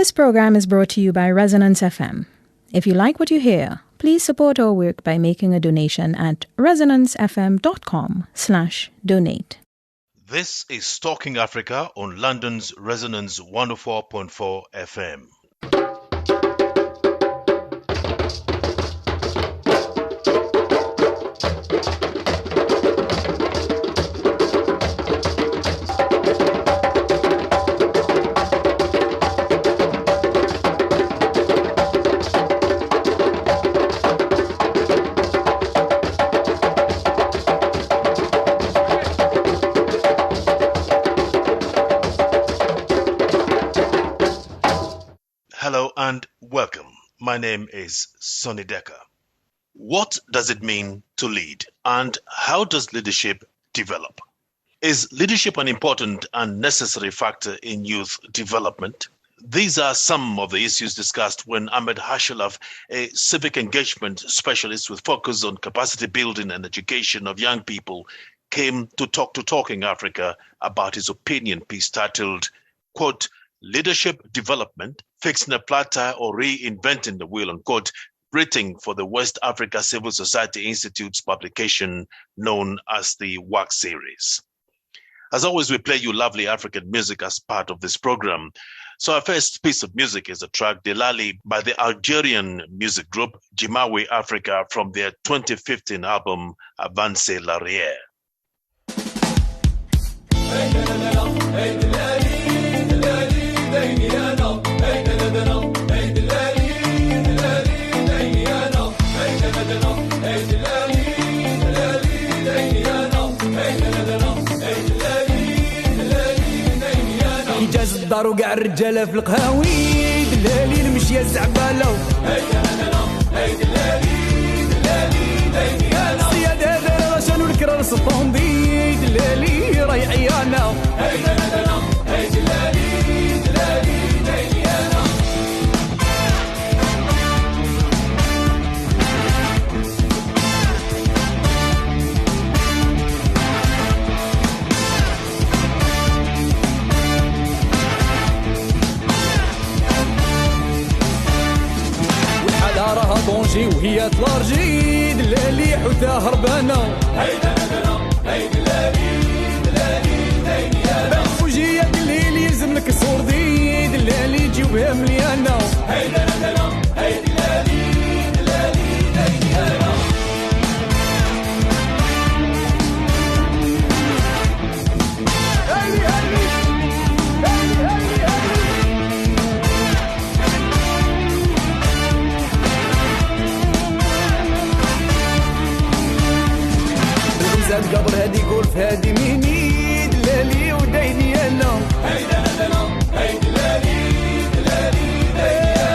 This program is brought to you by Resonance FM. If you like what you hear, please support our work by making a donation at resonancefm.com/donate. This is Talking Africa on London's Resonance 104.4 FM. Hello and welcome. My name is Sonny Decker. What does it mean to lead, and how does leadership develop? Is leadership an important and necessary factor in youth development? These are some of the issues discussed when Ahmed Hashelaf, a civic engagement specialist with focus on capacity building and education of young people, came to talk to Talking Africa about his opinion piece titled, quote, Leadership Development, Fixing a Platter or Reinventing the Wheel, unquote, written for the West Africa Civil Society Institute's publication known as the WAC series. As always, we play you lovely African music as part of this program. So our first piece of music is a track, Delali, by the Algerian music group Jimawi Africa from their 2015 album, Avance l'Arrière. جاز الدار وقع الرجاله في القهاوي دلالي المشيه الزعباله هاي دلالي انا صياد هذا رشان والكرار سطوندي دلالي راي عيانا هاي دلالي انا راها طونجي وهي تلارجي دلالي حوتها هربانة هاي دلالي بخوجي يا دليل يلزم لك الصوردي دلالي جيوبها مليانة هاي دلالي أنا قبر هادي قول هادي ميني دلالي وديني انا هاي دلالي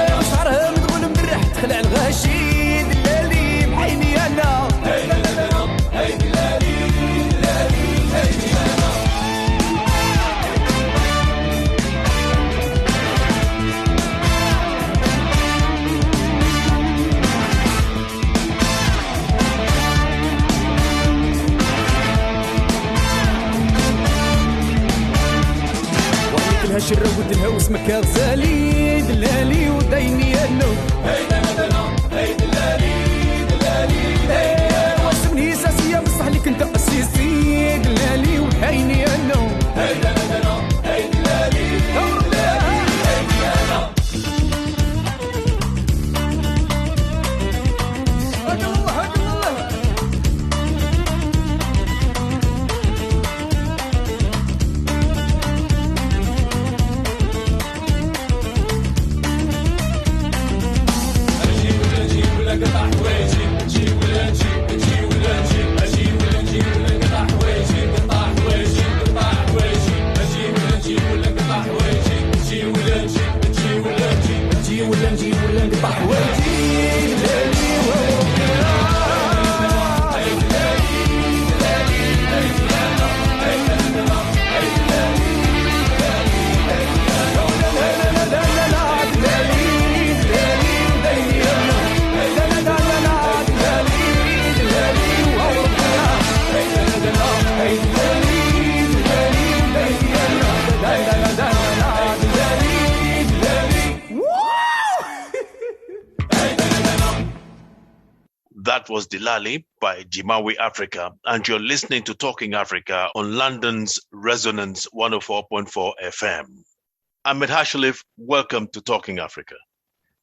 انا شعرها مدغول من الريح تخلع الغاشي دلالي بعيني انا هاي دلالي انا شرب ودلها واسمك غزالي دلالي وديني انو هاي دلالي واسمني اساسيه بصح ليك انت اسيسي دلالي وحيني انو هاي دلالي That was Dilali by Jimawi Africa, and you're listening to Talking Africa on London's Resonance 104.4 FM. Ahmed Hashalif, welcome to Talking Africa.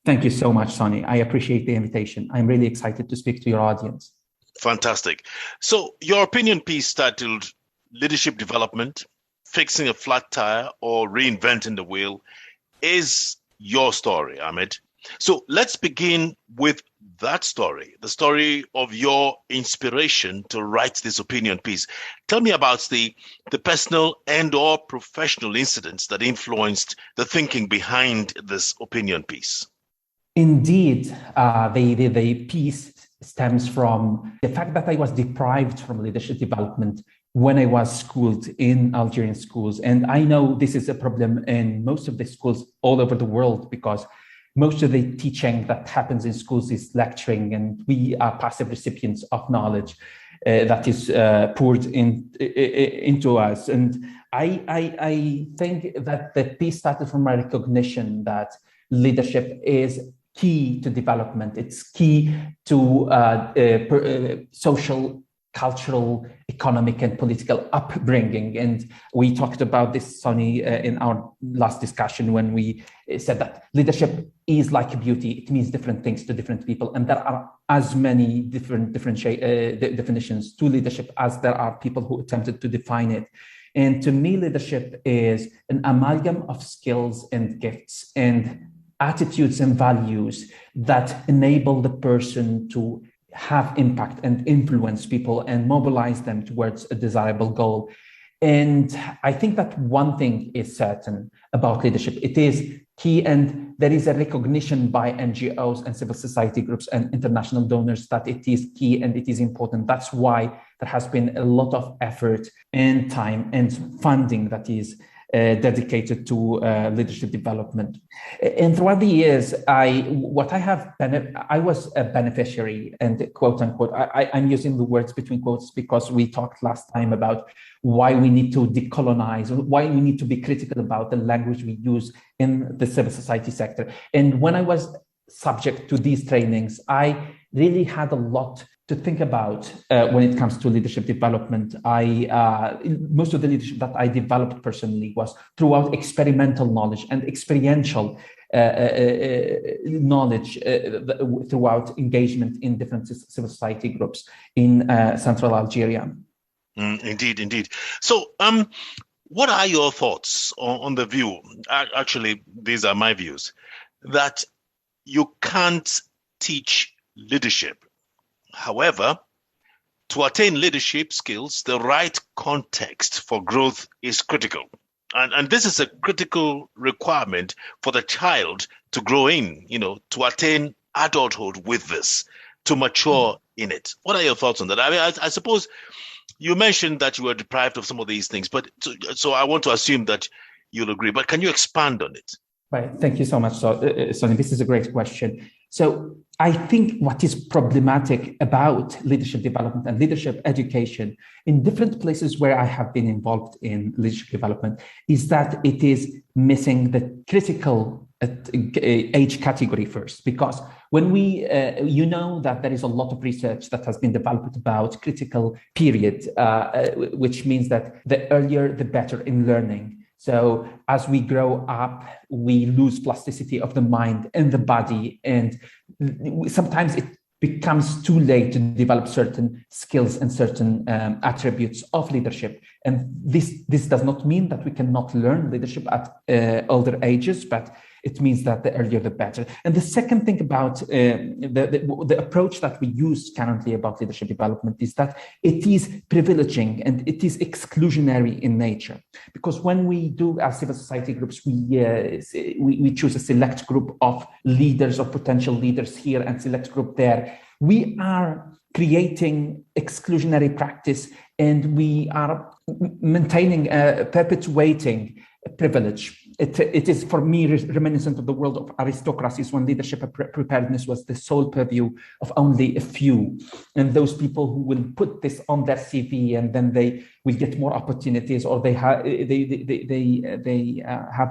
Thank you so much, Sonny. I appreciate the invitation. I'm really excited to speak to your audience. Fantastic. So your opinion piece titled Leadership Development, Fixing a Flat Tire or Reinventing the Wheel is your story, Ahmed. So let's begin with that story, the story of your inspiration to write this opinion piece. Tell me about the personal and or professional incidents that influenced the thinking behind this opinion piece. Indeed, the piece stems from the fact that I was deprived from leadership development when I was schooled in Algerian schools. And I know this is a problem in most of the schools all over the world, because most of the teaching that happens in schools is lecturing, and we are passive recipients of knowledge that is poured into us. And I think that the piece started from a recognition that leadership is key to development. It's key to social, cultural, economic, and political upbringing. And we talked about this, Sonny, in our last discussion when we said that leadership is like beauty. It means different things to different people. And there are as many different definitions to leadership as there are people who attempted to define it. And to me, leadership is an amalgam of skills and gifts and attitudes and values that enable the person to have impact and influence people and mobilize them towards a desirable goal. And I think that one thing is certain about leadership. It is key, and there is a recognition by NGOs and civil society groups and international donors that it is key and it is important. That's why there has been a lot of effort and time and funding that is dedicated to leadership development. And throughout the years, I was a beneficiary, and quote unquote, I'm using the words between quotes because we talked last time about why we need to decolonize, why we need to be critical about the language we use in the civil society sector. And when I was subject to these trainings, I really had a lot to think about when it comes to leadership development. Most of the leadership that I developed personally was throughout experimental knowledge and experiential knowledge throughout engagement in different civil society groups in central Algeria. Indeed. So, what are your thoughts on the view? Actually, these are my views, that you can't teach leadership. However, to attain leadership skills, the right context for growth is critical. And this is a critical requirement for the child to grow in, to attain adulthood with this, to mature in it. What are your thoughts on that? I mean, I suppose you mentioned that you were deprived of some of these things, but so I want to assume that you'll agree. But can you expand on it? Right. Thank you so much, Sonny. This is a great question. So I think what is problematic about leadership development and leadership education in different places where I have been involved in leadership development is that it is missing the critical age category first. Because when we, that there is a lot of research that has been developed about critical period, which means that the earlier, the better in learning. So as we grow up, we lose plasticity of the mind and the body. And sometimes it becomes too late to develop certain skills and certain attributes of leadership. And this does not mean that we cannot learn leadership at older ages, but it means that the earlier the better. And the second thing about the approach that we use currently about leadership development is that it is privileging and it is exclusionary in nature. Because when we do as civil society groups, we choose a select group of leaders or potential leaders here and select group there. We are creating exclusionary practice, and we are maintaining, perpetuating privilege. It is, for me, reminiscent of the world of aristocracies when leadership preparedness was the sole purview of only a few. And those people who will put this on their CV, and then they will get more opportunities, or they have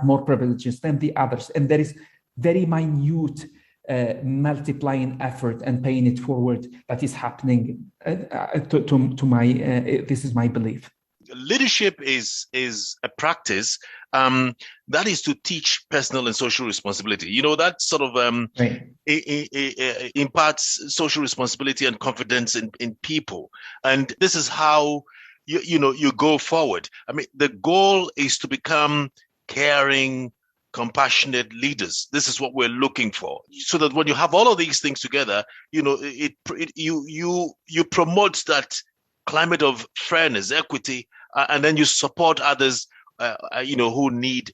more privileges than the others. And there is very minute multiplying effort and paying it forward that is happening. This is my belief. Leadership is a practice that is to teach personal and social responsibility. That sort of Right. imparts social responsibility and confidence in people. And this is how you go forward. I mean, the goal is to become caring, compassionate leaders. This is what we're looking for, so that when you have all of these things together, you promote that climate of fairness, equity, and then you support others, who need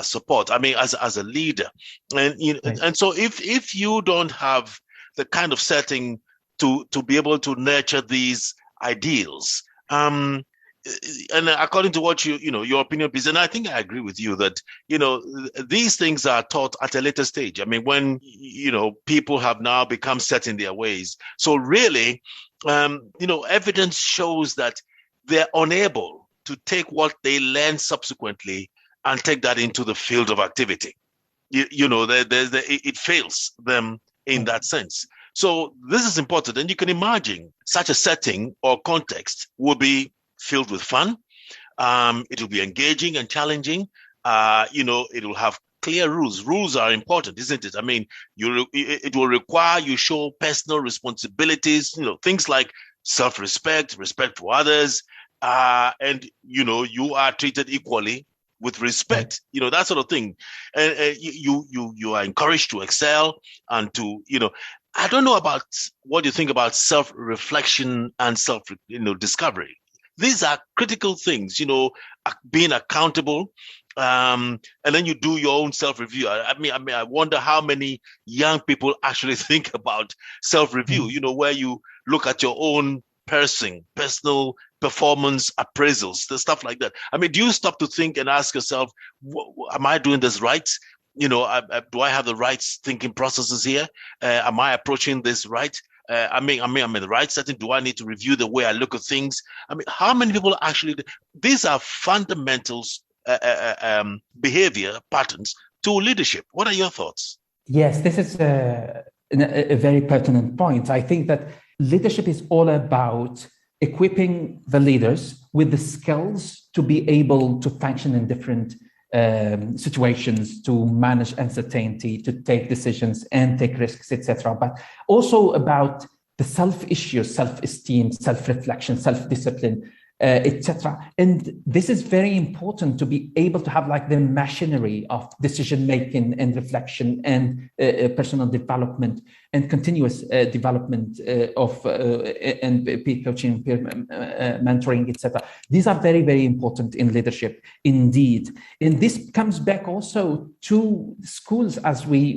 support. I mean, as a leader, and Right. and so if you don't have the kind of setting to be able to nurture these ideals, and according to what your opinion is, and I think I agree with you that these things are taught at a later stage. I mean, when people have now become set in their ways. So really, evidence shows that they're unable to take what they learn subsequently and take that into the field of activity. It fails them in that sense. So this is important. And you can imagine such a setting or context will be filled with fun. It will be engaging and challenging. It will have clear rules. Rules are important, isn't it? I mean, it will require you show personal responsibilities, things like self-respect, respect for others, and you are treated equally with respect, that sort of thing. And you are encouraged to excel and to, I don't know about what you think about self-reflection and discovery. These are critical things, being accountable, and then you do your own self-review. I mean, I wonder how many young people actually think about self-review, where you look at your own personal performance appraisals, the stuff like that. I mean, do you stop to think and ask yourself, am I doing this right? Do I have the right thinking processes here? Am I approaching this right? I'm in the right setting. Do I need to review the way I look at things? I mean, how many people actually? These are fundamentals, behavior patterns to leadership. What are your thoughts? Yes, this is a very pertinent point. I think that leadership is all about equipping the leaders with the skills to be able to function in different situations, to manage uncertainty, to take decisions and take risks, etc. But also about the self-issues, self-esteem, self-reflection, self-discipline, etc. And this is very important to be able to have like the machinery of decision-making and reflection and personal development and continuous development and peer coaching, peer mentoring, etc. These are very, very important in leadership indeed. And this comes back also to schools as we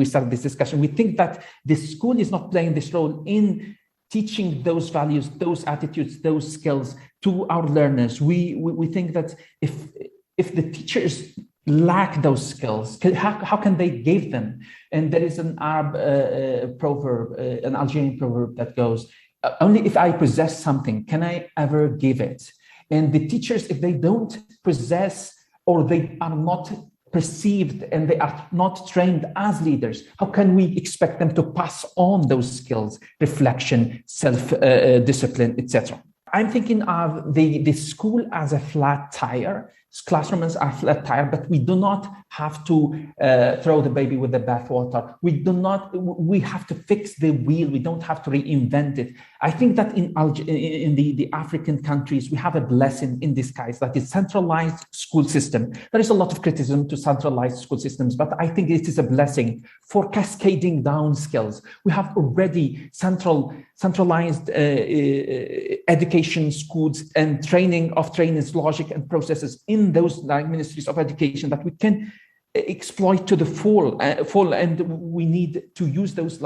started this discussion. We think that the school is not playing this role in teaching those values, those attitudes, those skills to our learners. We think that if the teachers lack those skills, how can they give them? And there is an Arab proverb, an Algerian proverb that goes, only if I possess something can I ever give it. And the teachers, if they don't possess or they are not perceived and they are not trained as leaders, how can we expect them to pass on those skills, reflection, self-discipline, etc.? I'm thinking of the school as a flat tire. Classrooms are flat tire, but we do not have to throw the baby with the bathwater. We have to fix the wheel. We don't have to reinvent it. I think that in the African countries, we have a blessing in disguise that is centralized school system. There is a lot of criticism to centralized school systems, but I think it is a blessing for cascading down skills. We have already centralized education schools and training of trainers, logic and processes in those ministries of education that we can exploit to the full, and we need to use those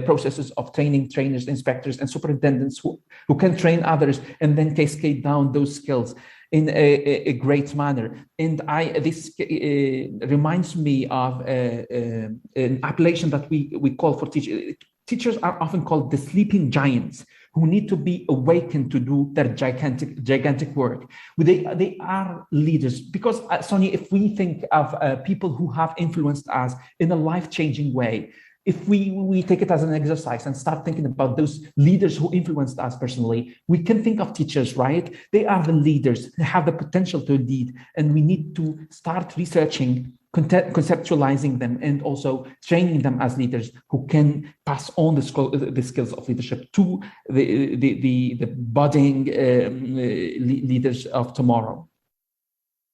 processes of training trainers, inspectors and superintendents who can train others and then cascade down those skills in a great manner. And this reminds me of an appellation that we call for teachers. Teachers are often called the sleeping giants who need to be awakened to do their gigantic work. They are leaders because, Sonny, if we think of people who have influenced us in a life-changing way, if we take it as an exercise and start thinking about those leaders who influenced us personally, we can think of teachers, right? They are the leaders, they have the potential to lead, and we need to start researching, conceptualizing them, and also training them as leaders who can pass on the skills of leadership to the budding leaders of tomorrow.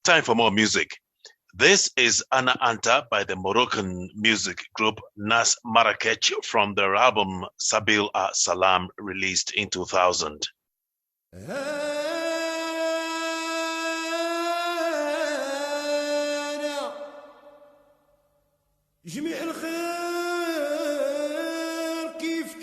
Time for more music. This is Ana Anta by the Moroccan music group Nas Marrakech from their album Sabil Salam, released in 2000. جميع الخير كيف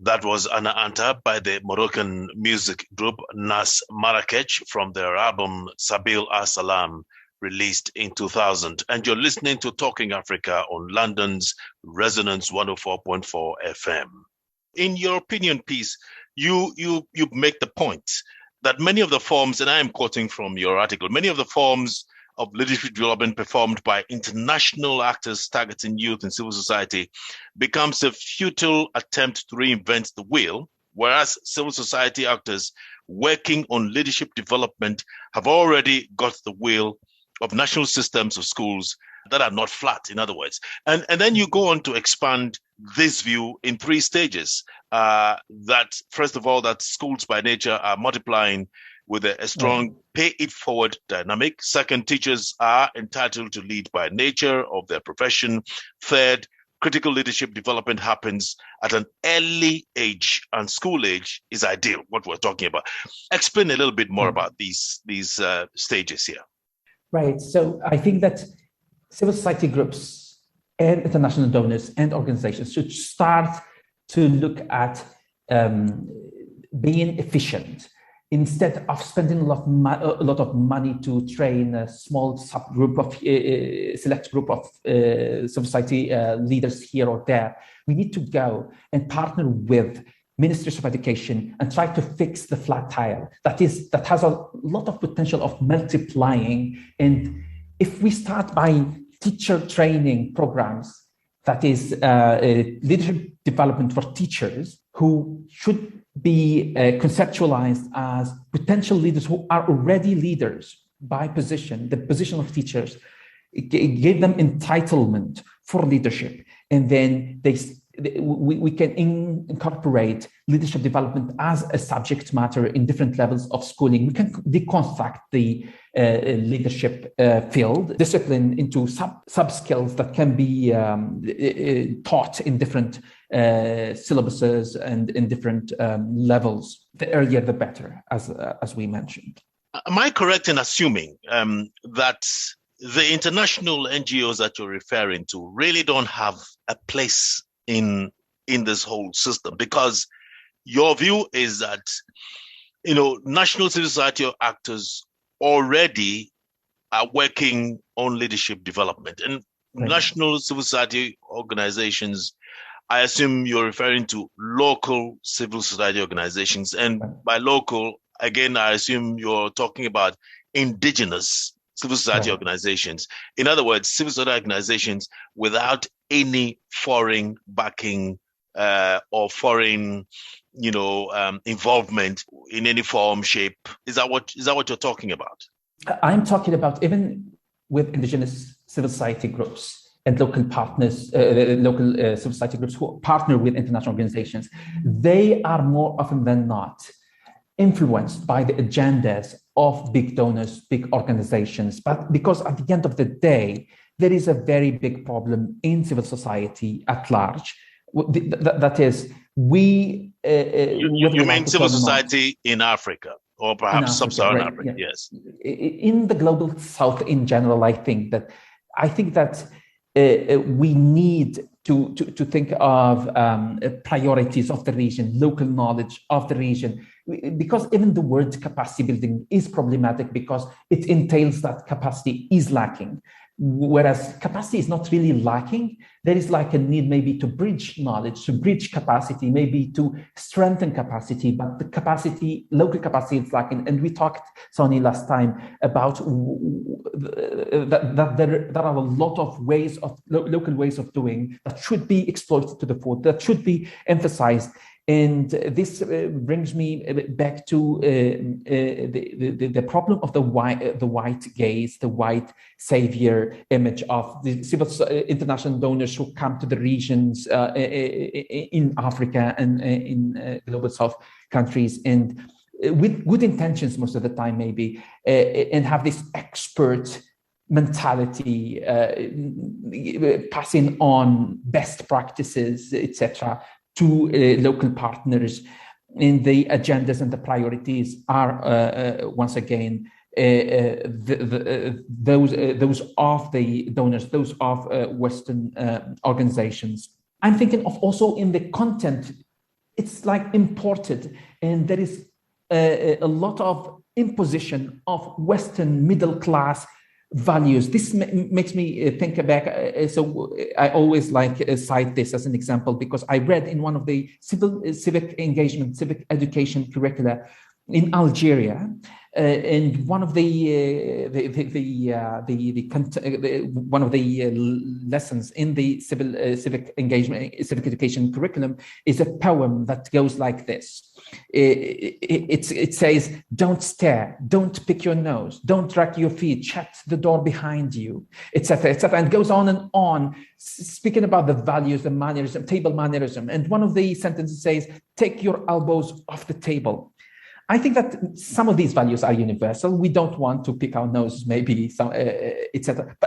That was Ana Anta by the Moroccan music group Nas Marrakech from their album Sabil Salam, released in 2000. And you're listening to Talking Africa on London's Resonance 104.4 FM. In your opinion piece, you make the point that many of the forms, and I am quoting from your article, many of the forms of leadership development performed by international actors targeting youth and civil society becomes a futile attempt to reinvent the wheel, whereas civil society actors working on leadership development have already got the wheel of national systems of schools that are not flat, in other words. And then you go on to expand this view in three stages. That, first of all, that schools by nature are multiplying with a strong pay it forward dynamic. Second, teachers are entitled to lead by nature of their profession. Third, critical leadership development happens at an early age, and school age is ideal, what we're talking about. Explain a little bit more about these stages here. Right. So I think that civil society groups and international donors and organizations should start to look at being efficient instead of spending a lot of money to train a small subgroup of select group of civil society leaders here or there. We need to go and partner with ministries of education and try to fix the flat tire that has a lot of potential of multiplying. And if we start by teacher training programs, that is leadership development for teachers who should be conceptualized as potential leaders who are already leaders by position, the position of teachers, give them entitlement for leadership, and then we can incorporate leadership development as a subject matter in different levels of schooling. We can deconstruct the leadership field, discipline into sub-skills that can be taught in different syllabuses and in different levels. The earlier, the better, as we mentioned. Am I correct in assuming that the international NGOs that you're referring to really don't have a place in this whole system? Because your view is that, national civil society actors already are working on leadership development, and national civil society organizations, I assume you're referring to local civil society organizations. And by local, again, I assume you're talking about indigenous civil society organizations. In other words, civil society organizations without any foreign backing or foreign, involvement in any form, shape. Is that what you're talking about? I'm talking about even with indigenous civil society groups and local partners, local civil society groups who partner with international organizations. They are more often than not influenced by the agendas of big donors, big organizations. But because at the end of the day, there is a very big problem in civil society at large. That is, you mean civil society in Africa, or perhaps sub-Saharan Africa? Yeah. Yes. In the global South in general, I think that we need to think of priorities of the region, local knowledge of the region, because even the word capacity building is problematic because it entails that capacity is lacking. Whereas capacity is not really lacking, there is like a need maybe to bridge knowledge, to bridge capacity, maybe to strengthen capacity, but the capacity, local capacity is lacking. And we talked, Sonny, last time about that there are a lot of ways of local ways of doing that should be exploited to the full, that should be emphasized. And this brings me back to the problem of the white gaze, the white savior image of the civil international donors who come to the regions in Africa and in global South countries, and with good intentions most of the time maybe, and have this expert mentality, passing on best practices, etc., to local partners. In the agendas and the priorities are once again those of the donors, those of Western organizations. I'm thinking of also in the content, it's like imported, and there is a lot of imposition of Western middle class values. This makes me think back. So I always cite this as an example because I read in one of the civic engagement, civic education curricula in Algeria. And one of one of the lessons in the civic engagement, civic education curriculum is a poem that goes like this. It says, "Don't stare, don't pick your nose, don't drag your feet, shut the door behind you," etc., etc., and goes on, speaking about the values, the mannerism, table mannerism. And one of the sentences says, "Take your elbows off the table." I think that some of these values are universal. We don't want to pick our nose, maybe, some, etc.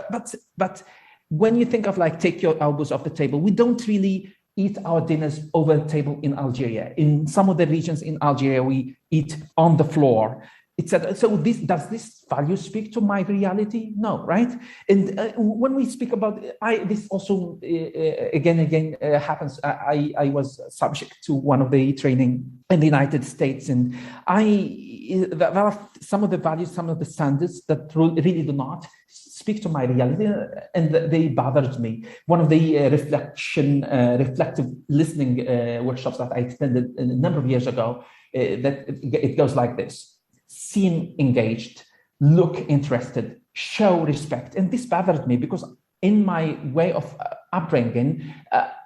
But when you think of like take your elbows off the table, we don't really eat our dinners over the table in Algeria. In some of the regions in Algeria, we eat on the floor, etc. So does this value speak to my reality? No, right? And when we speak about, this also again happens. I was subject to one of the training in the United States, and there are some of the values, some of the standards that really do not speak to my reality, and they bothered me. One of the reflective listening workshops that I attended a number of years ago, that it goes like this: seem engaged, look interested, show respect. And this bothered me because in my way of upbringing,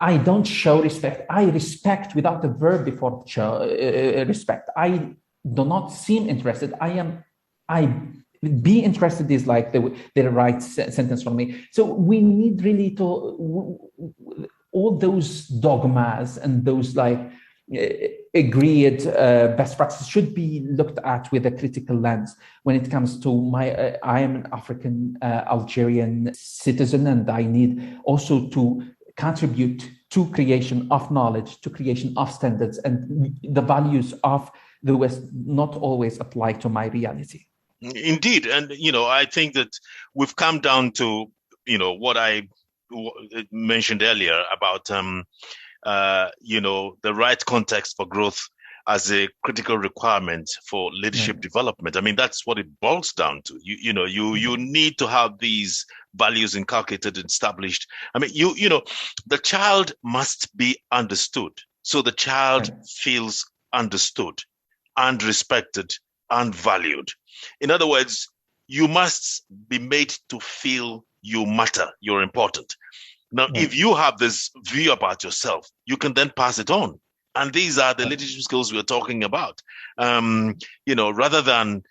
I don't show respect. I respect without the verb before show, respect. I do not seem interested. Be interested is like the right sentence for me. So we need really to, all those dogmas and those like agreed best practices should be looked at with a critical lens when it comes to I am an African Algerian citizen, and I need also to contribute to creation of knowledge, to creation of standards, and the values of the West not always apply to my reality. Indeed. And, I think that we've come down to, what I mentioned earlier about, the right context for growth as a critical requirement for leadership development. I mean, that's what it boils down to. You need to have these values inculcated and established. I mean, the child must be understood. So the child feels understood and respected and valued. In other words, you must be made to feel you matter, you're important. Now, if you have this view about yourself, you can then pass it on. And these are the leadership skills we're talking about. Rather than,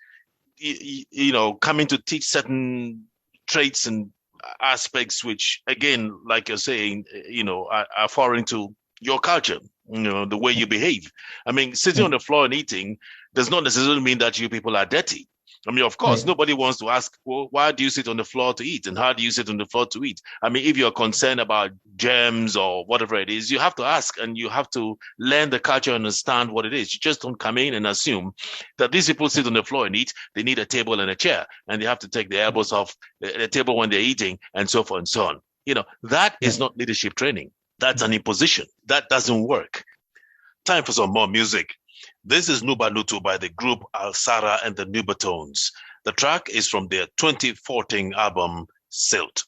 coming to teach certain traits and aspects, which, again, like you're saying, are foreign to your culture, the way you behave. I mean, sitting on the floor and eating does not necessarily mean that you people are dirty. I mean, of course, nobody wants to ask, well, why do you sit on the floor to eat? And how do you sit on the floor to eat? I mean, if you're concerned about germs or whatever it is, you have to ask, and you have to learn the culture and understand what it is. You just don't come in and assume that these people sit on the floor and eat. They need a table and a chair, and they have to take their elbows off the table when they're eating, and so forth and so on. That is not leadership training. That's an imposition. That doesn't work. Time for some more music. This is Nuba Lutu by the group Al Sara and the Nubatones. The track is from their 2014 album, Silt.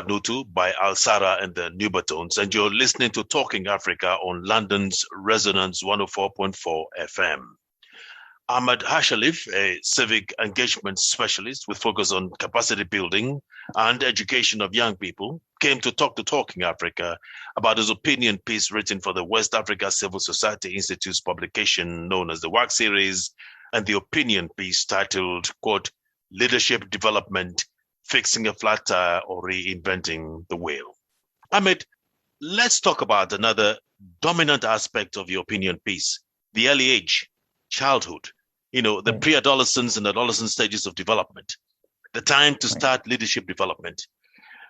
Nutu by Al-Sara and the Nubatones, and you're listening to Talking Africa on London's Resonance 104.4 FM. Ahmed Hashalif, a civic engagement specialist with focus on capacity building and education of young people, came to talk to Talking Africa about his opinion piece written for the West Africa Civil Society Institute's publication known as the WAC series, and the opinion piece titled, quote, Leadership Development, Fixing a Flat Tire or Reinventing the Wheel. Ahmed, let's talk about another dominant aspect of your opinion piece, the early age, childhood, the pre-adolescence and adolescent stages of development, the time to start leadership development.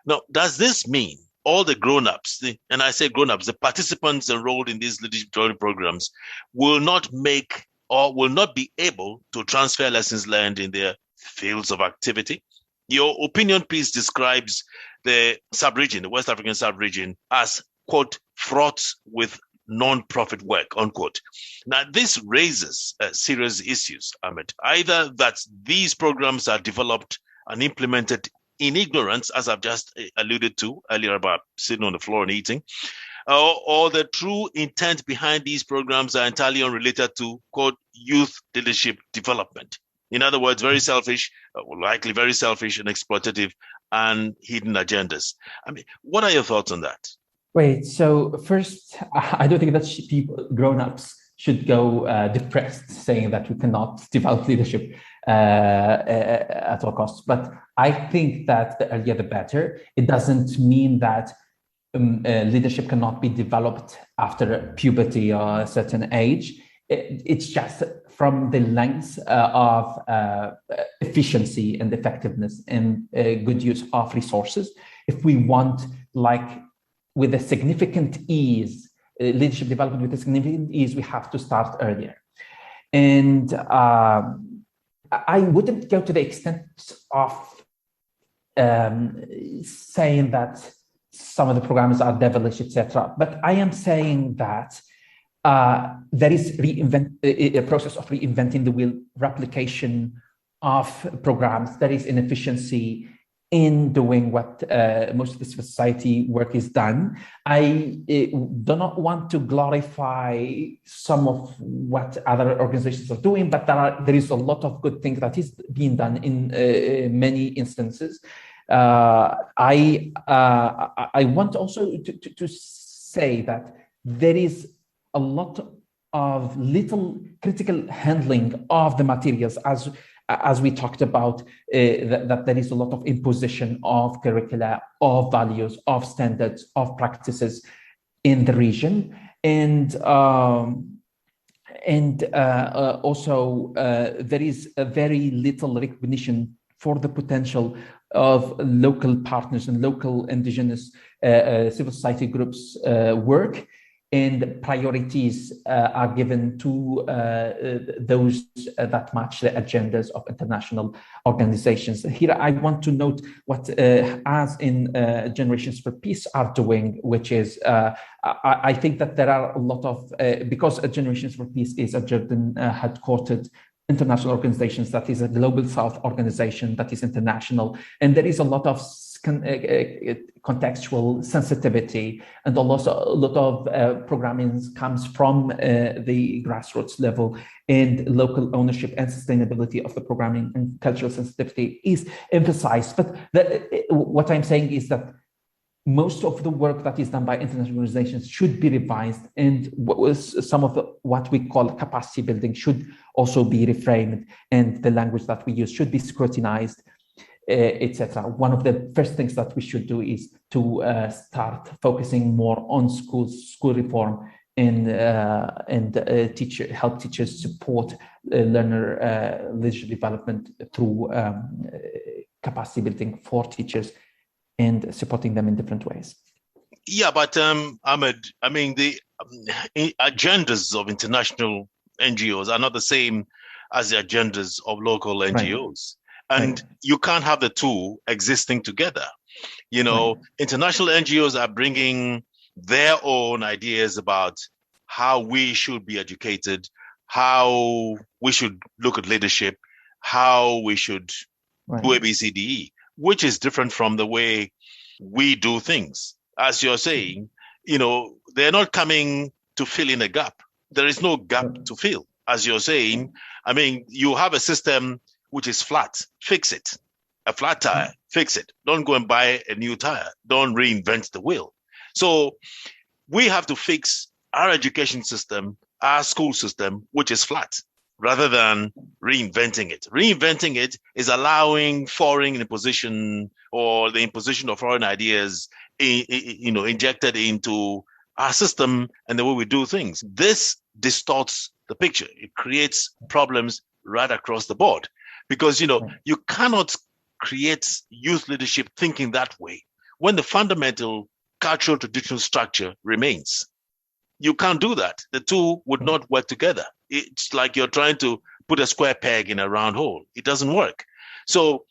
Now, does this mean all the grown-ups, and I say grown-ups, the participants enrolled in these leadership development programs will not make or will not be able to transfer lessons learned in their fields of activity? Your opinion piece describes the sub-region, the West African sub-region, as, quote, fraught with non-profit work, unquote. Now, this raises serious issues, Ahmed. Either that these programs are developed and implemented in ignorance, as I've just alluded to earlier about sitting on the floor and eating, or the true intent behind these programs are entirely unrelated to, quote, youth leadership development. In other words, very selfish, likely very selfish and exploitative and hidden agendas. I mean, what are your thoughts on that? Wait, so first, I don't think that grown-ups should go depressed saying that we cannot develop leadership at all costs. But I think that the earlier the better. It doesn't mean that leadership cannot be developed after puberty or a certain age. It's just from the lens of efficiency and effectiveness and good use of resources. If we want, with a significant ease, leadership development with a significant ease, we have to start earlier. And I wouldn't go to the extent of saying that some of the programs are devilish, etc. But I am saying that there is a process of reinventing the wheel, replication of programs. There is inefficiency in doing what most of the civil society work is done. I do not want to glorify some of what other organizations are doing, but there is a lot of good things that is being done in many instances. I want also to say that there is a lot of little critical handling of the materials, as we talked about, that there is a lot of imposition of curricula, of values, of standards, of practices in the region, and also there is a very little recognition for the potential of local partners and local indigenous civil society groups' work, and priorities are given to those that match the agendas of international organizations. Here, I want to note what, as in Generations for Peace are doing, which is, I think that there are a lot of, because Generations for Peace is a Jordan headquartered international organizations, that is a Global South organization that is international, and there is a lot of contextual sensitivity, and also a lot of programming comes from the grassroots level, and local ownership and sustainability of the programming and cultural sensitivity is emphasized. But what I'm saying is that most of the work that is done by international organizations should be revised, and some of what we call capacity building should also be reframed, and the language that we use should be scrutinized, etc. One of the first things that we should do is to start focusing more on school reform, and help teachers support learner leadership development through capacity building for teachers and supporting them in different ways. Yeah, but Ahmed, I mean, the agendas of international NGOs are not the same as the agendas of local NGOs. Right. And you can't have the two existing together. You know, right. International NGOs are bringing their own ideas about how we should be educated, how we should look at leadership, how we should right. do ABCDE, which is different from the way we do things. As you're saying, you know, they're not coming to fill in a gap. There is no gap to fill. As you're saying, I mean, you have a system which is flat, fix it. A flat tire, fix it. Don't go and buy a new tire. Don't reinvent the wheel. So we have to fix our education system, our school system, which is flat, rather than reinventing it. Reinventing it is allowing foreign imposition, or the imposition of foreign ideas, you know, injected into our system and the way we do things. This distorts the picture. It creates problems right across the board, because, you know, you cannot create youth leadership thinking that way when the fundamental cultural traditional structure remains. You can't do that. The two would not work together. It's like you're trying to put a square peg in a round hole. It doesn't work. So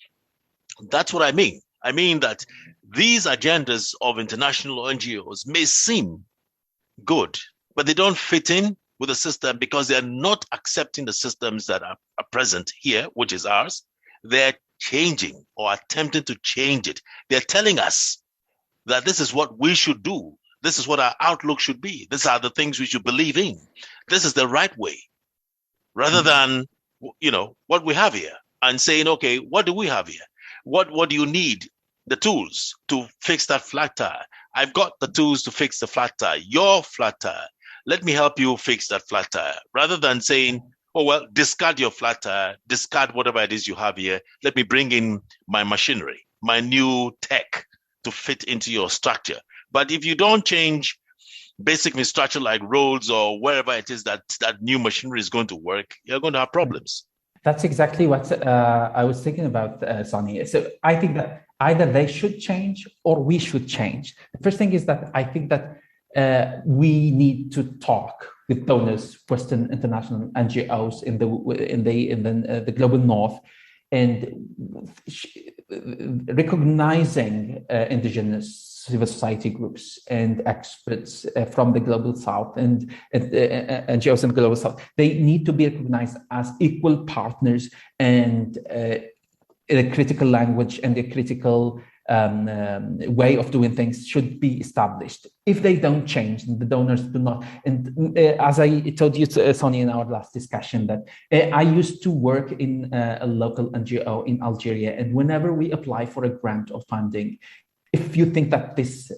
that's what I mean. I mean that these agendas of international NGOs may seem good, but they don't fit in with the system because they're not accepting the systems that are present here, which is ours. They're changing or attempting to change it. They're telling us that this is what we should do. This is what our outlook should be. These are the things we should believe in. This is the right way, rather than, you know, what we have here, and saying, okay, what do we have here? What do you need? The tools to fix that flat tire. I've got the tools to fix the flat tire, your flat tire. Let me help you fix that flat tire, rather than saying, oh, well, discard your flat tire, discard whatever it is you have here. Let me bring in my machinery, my new tech to fit into your structure. But if you don't change basic structure like roads or wherever it is that new machinery is going to work, you're going to have problems. That's exactly what I was thinking about, Sonny. So I think that either they should change or we should change. The first thing is that I think that we need to talk with donors, Western international NGOs in the global North, and recognizing indigenous civil society groups and experts from the global south and NGOs in the global south. They need to be recognized as equal partners, and a critical language and a critical way of doing things should be established. If they don't change, the donors do not. And as I told you, Sonny, in our last discussion, that I used to work in a local NGO in Algeria, and whenever we apply for a grant or funding, if you think that this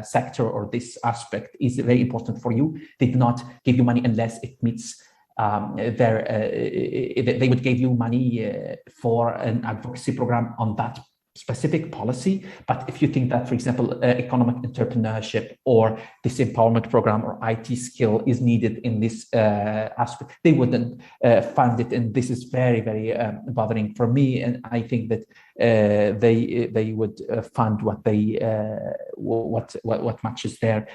sector or this aspect is very important for you, they do not give you money unless it meets they would give you money for an advocacy program on that specific policy. But if you think that, for example, economic entrepreneurship or this empowerment program or IT skill is needed in this aspect, they wouldn't fund it. And this is very, very bothering for me. And I think that they would fund what they what matches their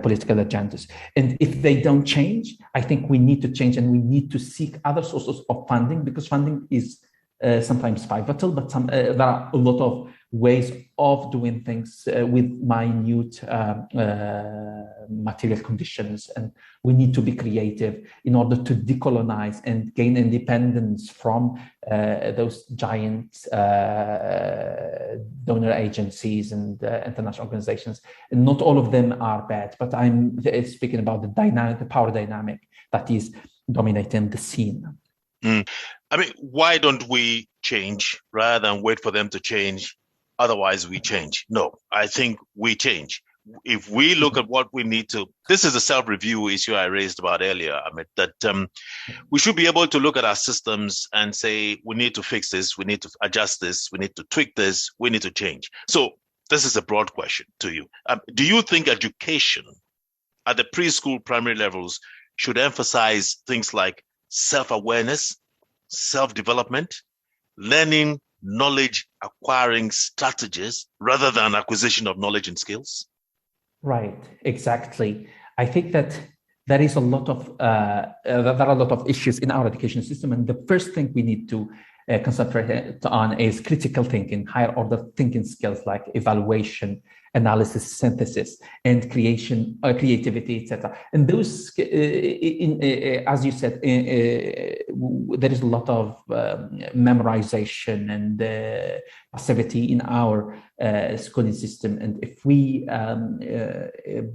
political agendas. And if they don't change, I think we need to change, and we need to seek other sources of funding, because funding is sometimes pivotal, but there are a lot of ways of doing things with minute material conditions, and we need to be creative in order to decolonize and gain independence from those giant donor agencies and international organizations. And not all of them are bad, but I'm speaking about the power dynamic that is dominating the scene. I mean, why don't we change rather than wait for them to change? Otherwise, we change. No, I think we change. If we look at what we need to, this is a self-review issue I raised about earlier, Amit, that we should be able to look at our systems and say, we need to fix this, we need to adjust this, we need to tweak this, we need to change. So this is a broad question to you. Do you think education at the preschool, primary levels should emphasize things like self-awareness, self-development, learning, knowledge acquiring strategies rather than acquisition of knowledge and skills? Right, exactly. I think that there is a lot of there are a lot of issues in our education system, and the first thing we need to concentrate on is critical thinking, higher order thinking skills like evaluation, analysis, synthesis, and creativity, etc. And those, as you said, there is a lot of memorization and passivity in our schooling system. And if we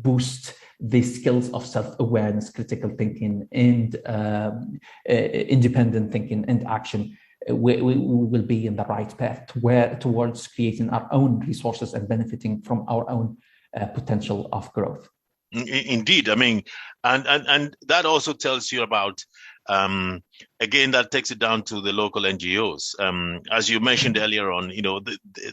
boost the skills of self-awareness, critical thinking, and independent thinking and action, we will be in the right path towards creating our own resources and benefiting from our own potential of growth. Indeed. I mean, and that also tells you about, again, that takes it down to the local NGOs. As you mentioned earlier on, you know,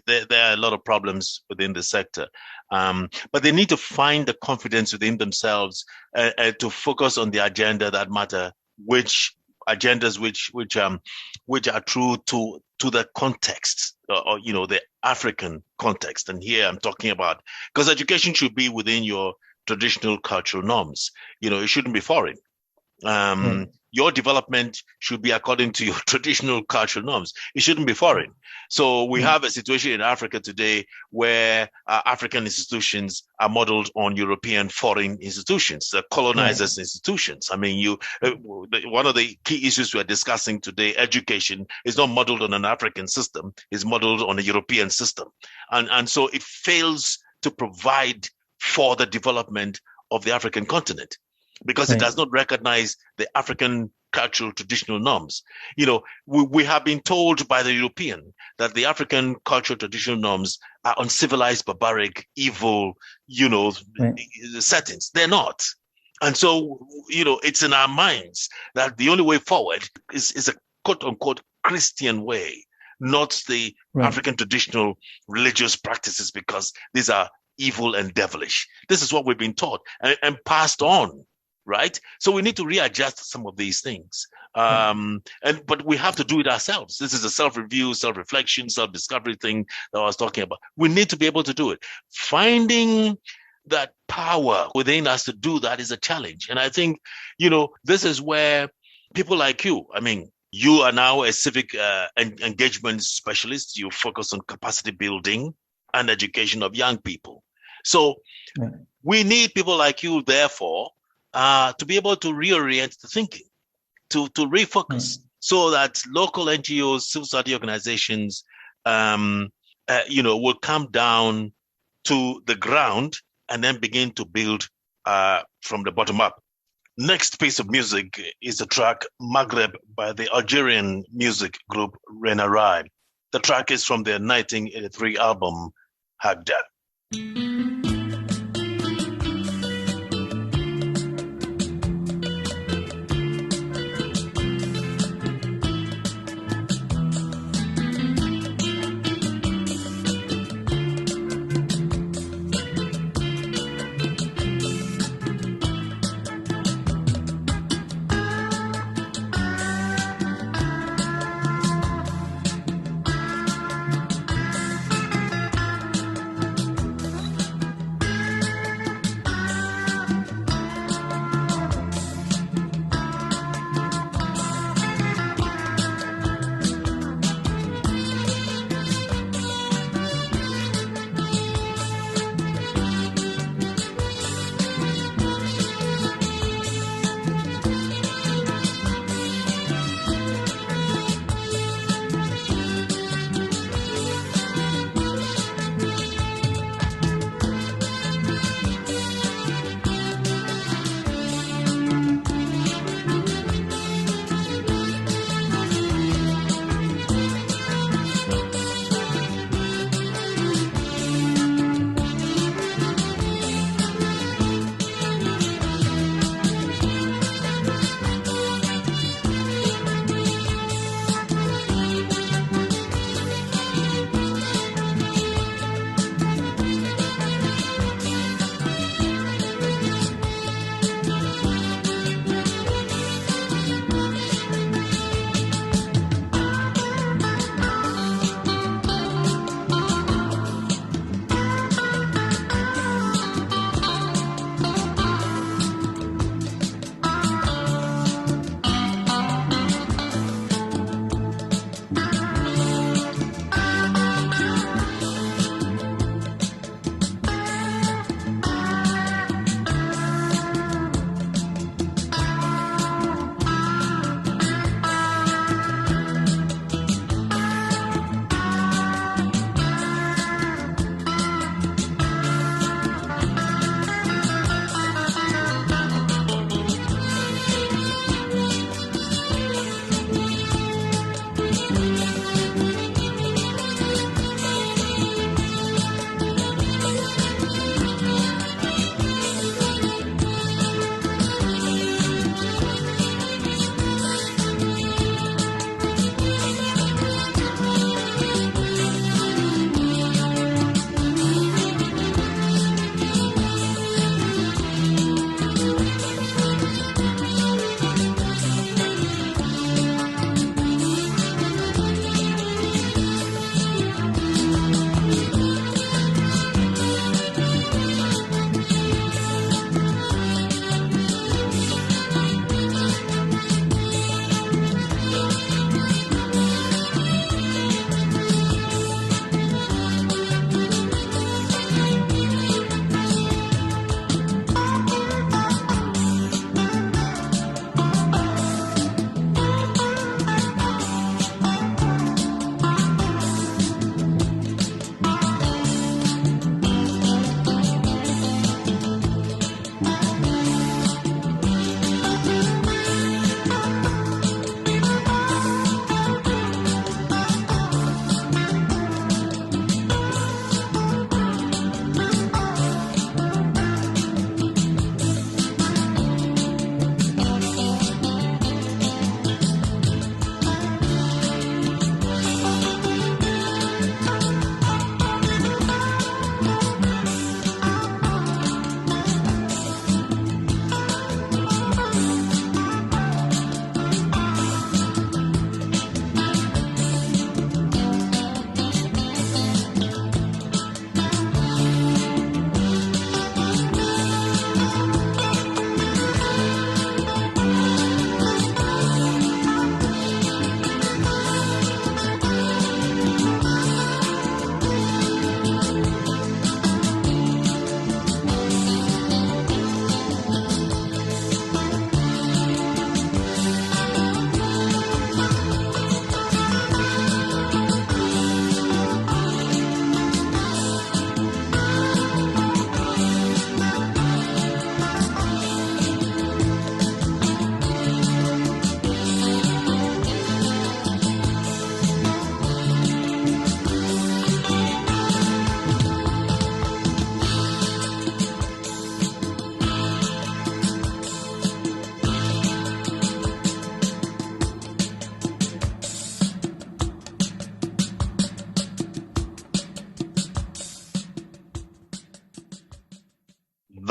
there are a lot of problems within the sector, but they need to find the confidence within themselves to focus on the agenda that matter, agendas which are true to the context, or you know, the African context. And here I'm talking about, because education should be within your traditional cultural norms. You know, it shouldn't be foreign. Your development should be according to your traditional cultural norms. It shouldn't be foreign. So we have a situation in Africa today where African institutions are modeled on European foreign institutions, colonizers' institutions. I mean, one of the key issues we are discussing today, education, is not modeled on an African system, it's modeled on a European system. And so it fails to provide for the development of the African continent, because it does not recognize the African cultural traditional norms. You know, we have been told by the European that the African cultural traditional norms are uncivilized, barbaric, evil, you know, settings. They're not. And so, you know, it's in our minds that the only way forward is a quote unquote Christian way, not the African traditional religious practices, because these are evil and devilish. This is what we've been taught and passed on. Right. So we need to readjust some of these things. But we have to do it ourselves. This is a self-review, self-reflection, self-discovery thing that I was talking about. We need to be able to do it. Finding that power within us to do that is a challenge. And I think, you know, this is where people like you, I mean, You are now a civic engagement specialist. You focus on capacity building and education of young people. So we need people like you, therefore, to be able to reorient the thinking, to refocus, so that local NGOs, civil society organizations, will come down to the ground and then begin to build from the bottom up. Next piece of music is the track Maghreb by the Algerian music group Rena Rai. The track is from their 1983 album, Hagda.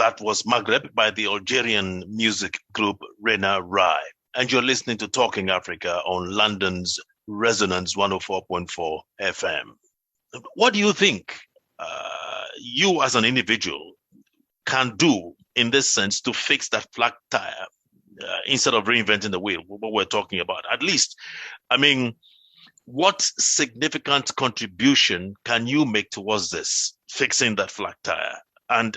That was Maghreb by the Algerian music group Rena Rai. And you're listening to Talking Africa on London's Resonance 104.4 FM. What do you think you as an individual can do in this sense to fix that flat tire instead of reinventing the wheel, what we're talking about? At least, I mean, what significant contribution can you make towards this, fixing that flat tire? And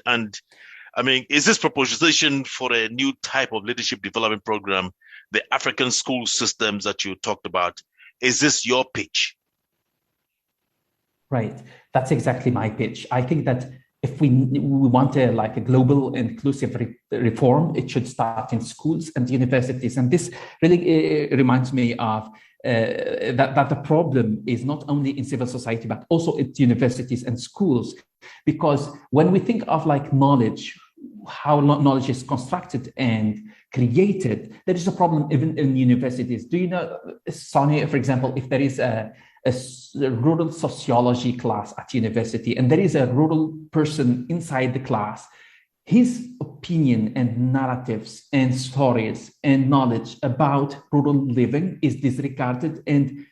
I mean, is this proposition for a new type of leadership development program, the African school systems that you talked about, is this your pitch? Right. That's exactly my pitch. I think that if we want a global inclusive reform, it should start in schools and universities. And this really reminds me of that the problem is not only in civil society, but also at universities and schools. Because when we think of knowledge, how knowledge is constructed and created, there is a problem even in universities. Do you know, Sonny, for example, if there is a rural sociology class at university and there is a rural person inside the class, his opinion and narratives and stories and knowledge about rural living is disregarded and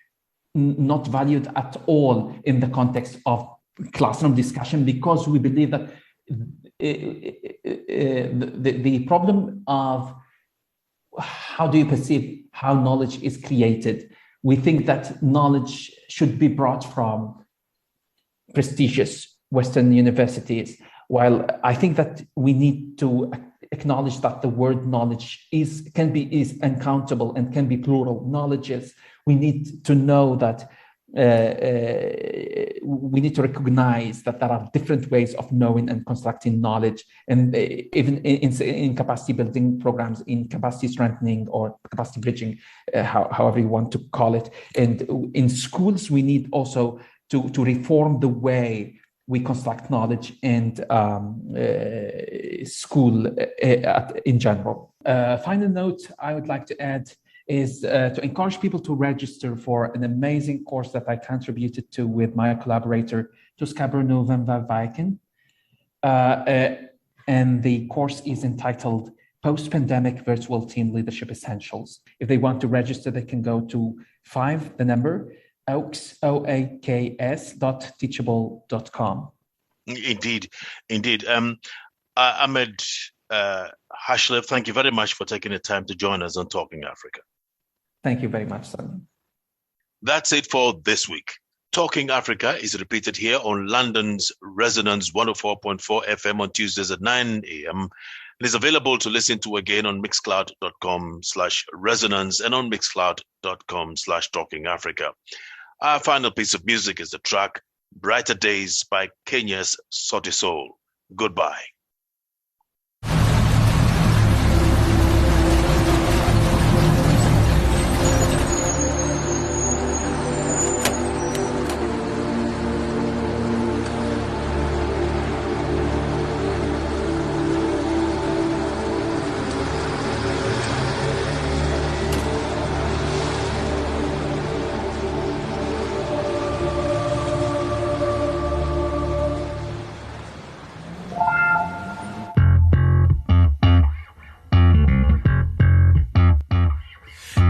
not valued at all in the context of classroom discussion, because we believe that the problem of how do you perceive how knowledge is created, we think that knowledge should be brought from prestigious Western universities, while I think that we need to acknowledge that the word knowledge is uncountable and can be plural knowledges. We need to know that we need to recognize that there are different ways of knowing and constructing knowledge, and even in capacity building programs, in capacity strengthening or capacity bridging, however you want to call it. And in schools, we need also to reform the way we construct knowledge and school in general. Final note I would like to add is to encourage people to register for an amazing course that I contributed to with my collaborator, Tuskabro November Viken. And the course is entitled Post-Pandemic Virtual Team Leadership Essentials. If they want to register, they can go to oaks.teachable.com. Indeed. Ahmed Hashlev, thank you very much for taking the time to join us on Talking Africa. Thank you very much, Sonny. That's it for this week. Talking Africa is repeated here on London's Resonance 104.4 FM on Tuesdays at 9 a.m. It is available to listen to again on mixcloud.com/resonance and on mixcloud.com/Talking Africa. Our final piece of music is the track Brighter Days by Kenya's Sauti Sol. Goodbye.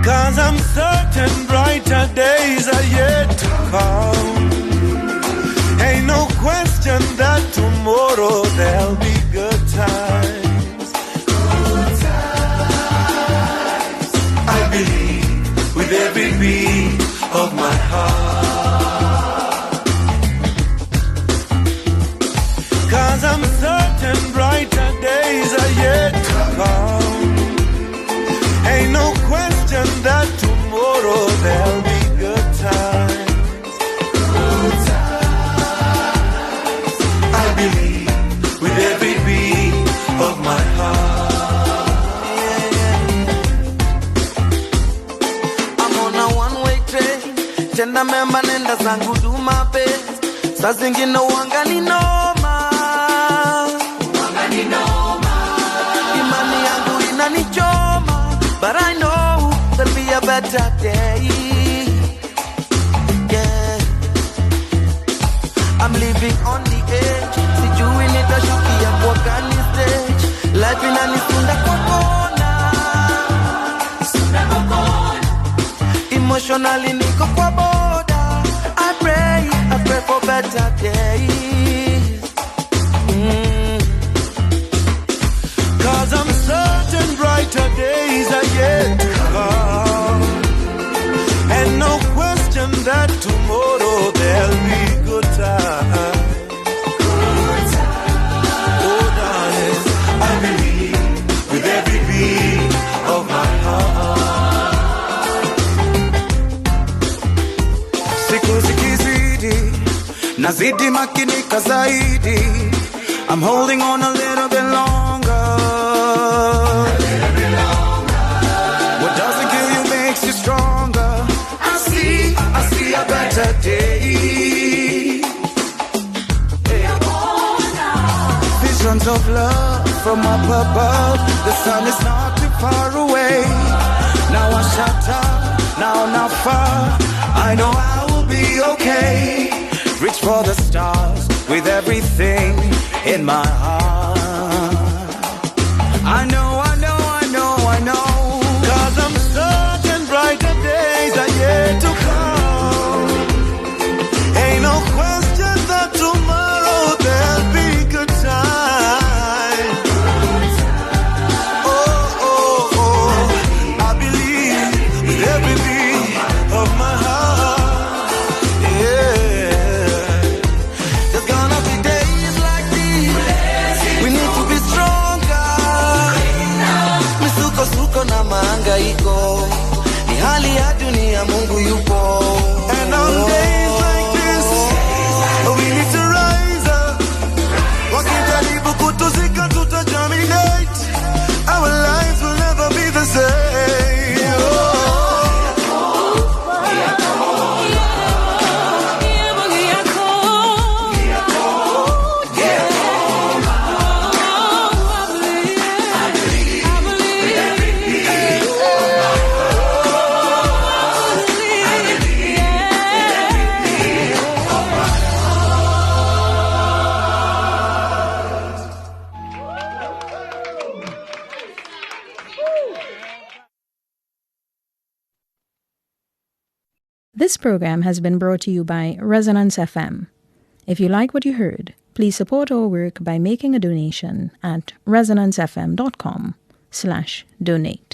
Cause I'm certain brighter days are yet to come. Ain't no question that tomorrow there'll be good times. Good times. I believe with every beat of my heart. Cause I'm certain brighter days are yet to come. Ain't no question that tomorrow there'll be good times. Good times. I believe with every beat of my heart. I'm on a one-way train. Tena memba nenda zangu do my best. Saa zingine wanga ni noma. Imani yangu inanichoma. But I know there'll be a better day. Yeah, I'm living on the edge. Sijui nitashukia kwa gani stage. Personally, niko kwa boda. I pray for better days. Cause I'm certain brighter days are yet to come. And no question that tomorrow there'll be good times. Oh darling, I believe with every beat of my heart. Siku zikizidi, nazidi makinika zaidi. I'm holding on a little bit longer. What doesn't kill you makes you stronger. I see a better day. Visions of love from up above. The sun is not too far away. Now I shut up, now not far. I know I will be okay. Reach for the stars with everything in my heart. I know. Cause I'm certain brighter days are yet to come. Ain't no question that tomorrow there'll be good time. Oh, I believe with every beat of my heart. Yeah. There's gonna be days like these. We need to be stronger. Misuko na mahangaiko, ni hali ya dunia, Mungu yupo. And on days like this, we need to rise up. Wakijaribu kutuzika tutagerminate. Our lives will never be the same. This program has been brought to you by Resonance FM. If you like what you heard, please support our work by making a donation at resonancefm.com/donate.